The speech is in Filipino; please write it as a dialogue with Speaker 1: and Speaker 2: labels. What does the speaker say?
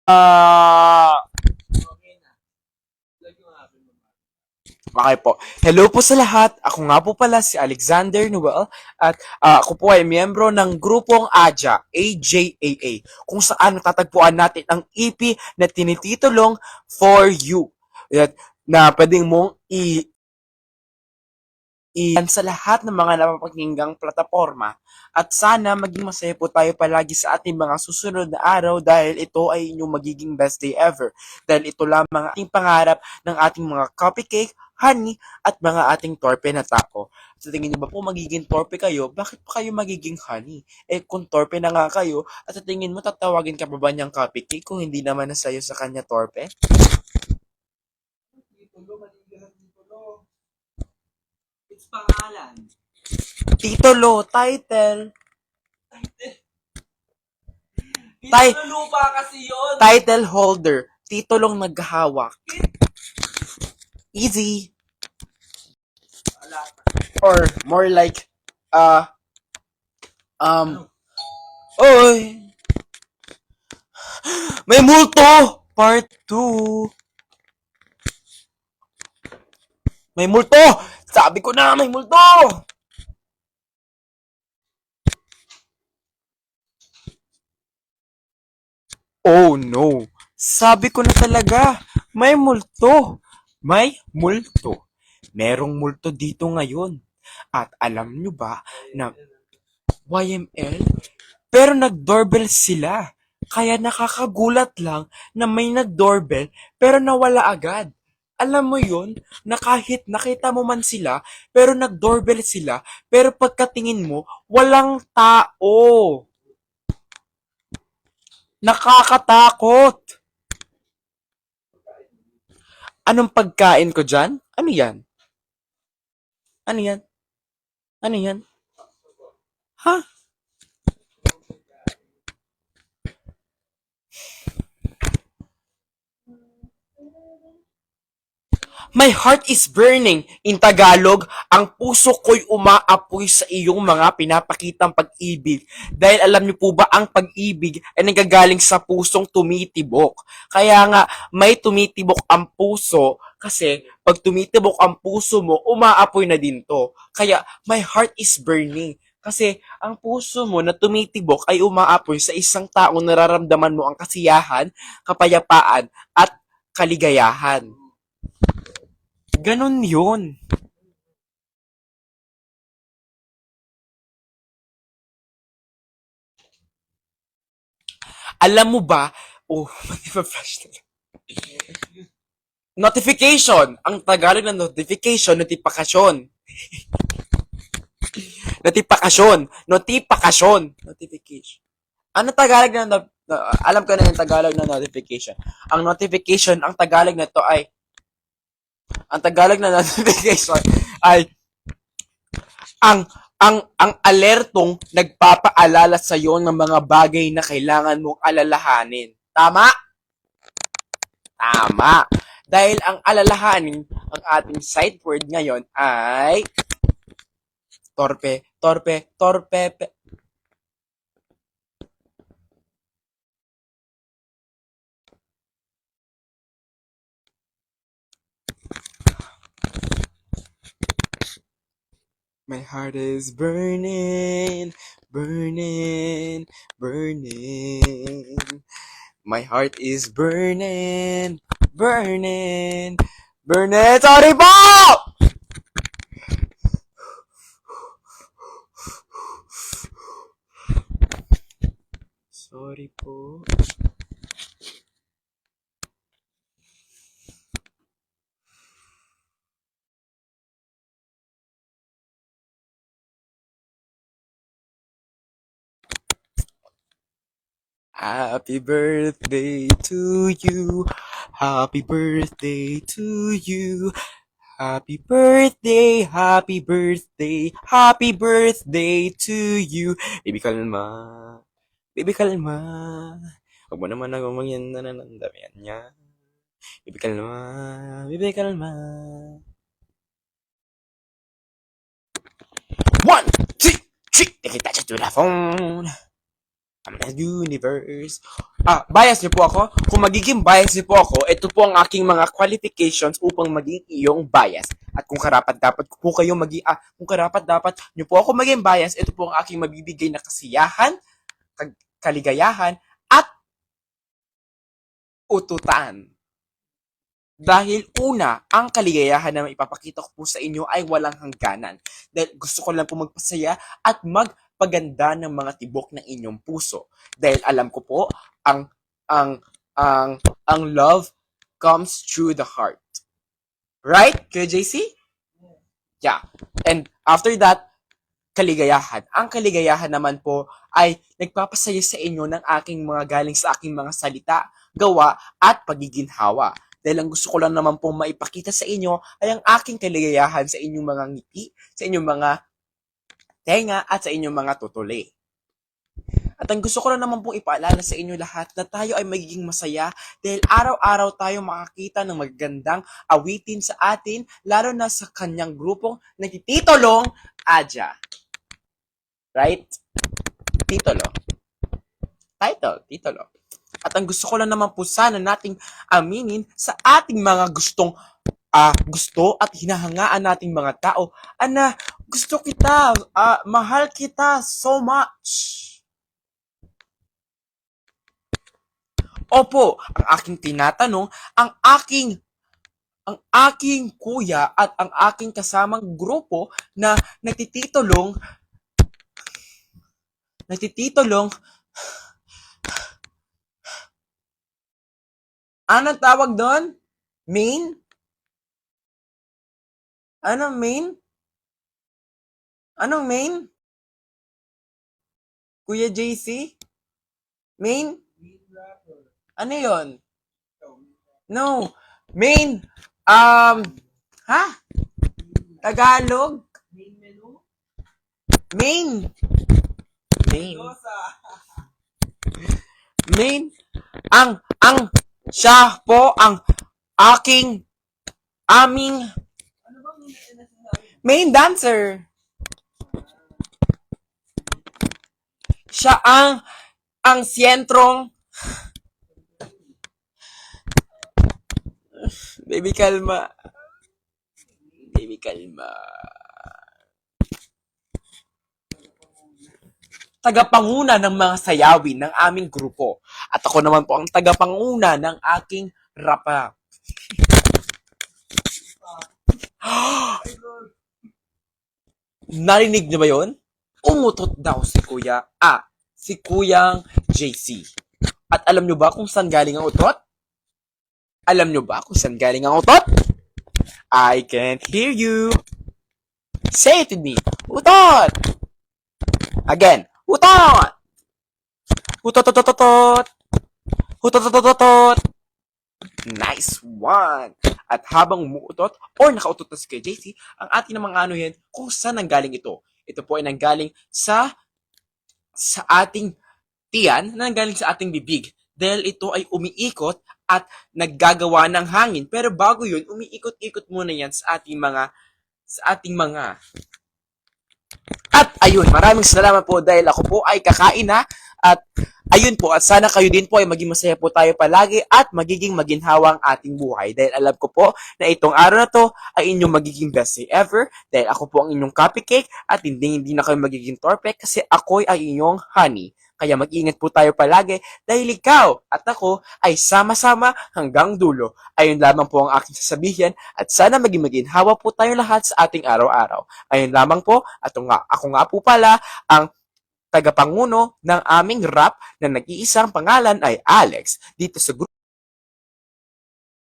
Speaker 1: Okay po. Hello po sa lahat. Ako nga po pala si Alexander Noel at ako po ay miyembro ng grupong AJA, AJAA, kung saan natatagpuan natin ang EP na tinititulong For You. Na pwedeng mong iyan sa lahat ng mga napapakinggang plataforma. At sana maging masaya po tayo palagi sa ating mga susunod na araw dahil ito ay inyong magiging best day ever. Dahil ito lamang ang ating pangarap ng ating mga cupcake, honey, at mga ating torpe na tao. Sa tingin niyo ba po magiging torpe kayo? Bakit pa kayo magiging honey? Eh kung torpe na nga kayo, at sa tingin mo tatawagin ka pa ba niyang cupcake kung hindi naman na sa'yo sa kanya torpe?
Speaker 2: It's pangalan.
Speaker 1: Titulo, title,
Speaker 2: Titulo lupa kasi yun.
Speaker 1: title holder, titulong naghahawak. Easy. Or more like, oy, may multo! Part 2. May multo! Sabi ko na, may multo! Oh no! Sabi ko na talaga, may multo! May multo. Merong multo dito ngayon. At alam nyo ba na YML? Pero nag-doorbell sila. Kaya nakakagulat lang na may nag-doorbell pero nawala agad. Alam mo yun, na kahit nakita mo man sila, pero nag-doorbell sila, pero pagkatingin mo, walang tao. Nakakatakot. Anong pagkain ko dyan? Ano yan? Ano yan? Ano yan? Ha? My heart is burning. In Tagalog, ang puso ko'y umaapoy sa iyong mga pinapakitang pag-ibig. Dahil alam niyo po ba, ang pag-ibig ay nagagaling sa pusong tumitibok. Kaya nga, may tumitibok ang puso kasi pag tumitibok ang puso mo, umaapoy na din to. Kaya, my heart is burning. Kasi ang puso mo na tumitibok ay umaapoy sa isang taong nararamdaman mo ang kasiyahan, kapayapaan, at kaligayahan. Ganon yun. Alam mo ba, oh, flash na. Notification. Ang Tagalog ng notification, notifikasyon. Notifikasyon. Notifikasyon. Notification. Ano Tagalog ng alam ko na yung Tagalog ng notification. Ang notification, ang Tagalog na to ay ang Tagalog na notification ay ang alertong nagpapaalala sa iyo ng mga bagay na kailangan mong alalahanin. Tama? Tama. Dahil ang alalahanin, ang ating sight word ngayon ay torpe, torpe, torpe. My heart is burning, burning, burning. My heart is burning, burning, burning. Sorry po! Sorry po. Happy birthday to you. Happy birthday to you. Happy birthday, happy birthday, happy birthday to you. Baby kalma. Baby kalma. Huwag mo naman nagumang yan na nanandamihan niya. Baby kalma. Baby kalma. 1, 2, 3. Take it touch to the phone. Universe. Bias niyo po ako? Kung magiging bias niyo po ako, ito po ang aking mga qualifications upang maging iyong bias. At kung karapat dapat po kayo maging, kung karapat dapat niyo po ako maging bias, ito po ang aking mabibigay na kasiyahan, kaligayahan, at ututan. Dahil una, ang kaligayahan na ipapakita ko po sa inyo ay walang hangganan. Dahil gusto ko lang po magpasaya at magpaganda ng mga tibok ng inyong puso. Dahil alam ko po, ang love comes through the heart. Right, Kuya JC? Yeah. And after that, kaligayahan. Ang kaligayahan naman po ay nagpapasaya sa inyo ng aking mga galing sa aking mga salita, gawa, at pagiginhawa. Dahil ang gusto ko lang naman pong maipakita sa inyo ay ang aking kaligayahan sa inyong mga ngiti, sa inyong mga tenga, at sa inyong mga tutuli. At ang gusto ko lang naman pong ipaalala sa inyo lahat na tayo ay magiging masaya dahil araw-araw tayo makakita ng magagandang awitin sa atin, lalo na sa kanyang grupong nagtititolong Adja. Right? Titolo. Title, titolo. At ang gusto ko lang naman po sana nating aminin sa ating mga gusto at hinahangaan nating mga tao, gusto kita, mahal kita so much. Opo, ang aking tinatanong, ang aking kuya at ang aking kasamang grupo na nagtititolong, anong tawag doon? Main? Anong main? Anong main? Kuya JC? Main? Ano yon? No. Main. Tagalog?
Speaker 2: Main menu?
Speaker 1: Main. Main. Siya po ang aming
Speaker 2: Ano bang sinasabi?
Speaker 1: main dancer. Siya ang sentrong. Baby, kalma. Baby, kalma. Tagapanguna ng mga sayawin ng aming grupo. At ako naman po ang tagapanguna ng aking rapa. Narinig niyo ba yun? Umutot daw si Kuyang JC. At alam niyo ba kung saan galing ang utot? Alam niyo ba kung saan galing ang utot? I can't hear you. Say it with me. Utot! Again. Utot! Utot! Utot! Nice one! At habang umuutot or nakautot na si kay JC, ang ating namang yan, kung saan nanggaling ito. Ito po ay nanggaling sa ating tiyan, nanggaling sa ating bibig. Dahil ito ay umiikot at naggagawa ng hangin. Pero bago yun, umiikot-ikot muna yan sa ating mga. At ayun, maraming salamat po dahil ako po ay kakain na. At ayun po, at sana kayo din po ay maging masaya po tayo palagi at magiging maginhawa ang ating buhay. Dahil alam ko po na itong araw na to ay inyong magiging best day ever. Dahil ako po ang inyong cupcake at hindi na kayo magiging torpe kasi ako ay inyong honey. Kaya mag-ingat po tayo palagi dahil ikaw at ako ay sama-sama hanggang dulo. Ayun lamang po ang aking sasabihin at sana maging maginhawa po tayo lahat sa ating araw-araw. Ayun lamang po at ako nga po pala ang tagapanguno ng aming rap na nag-iisang pangalan ay Alex dito sa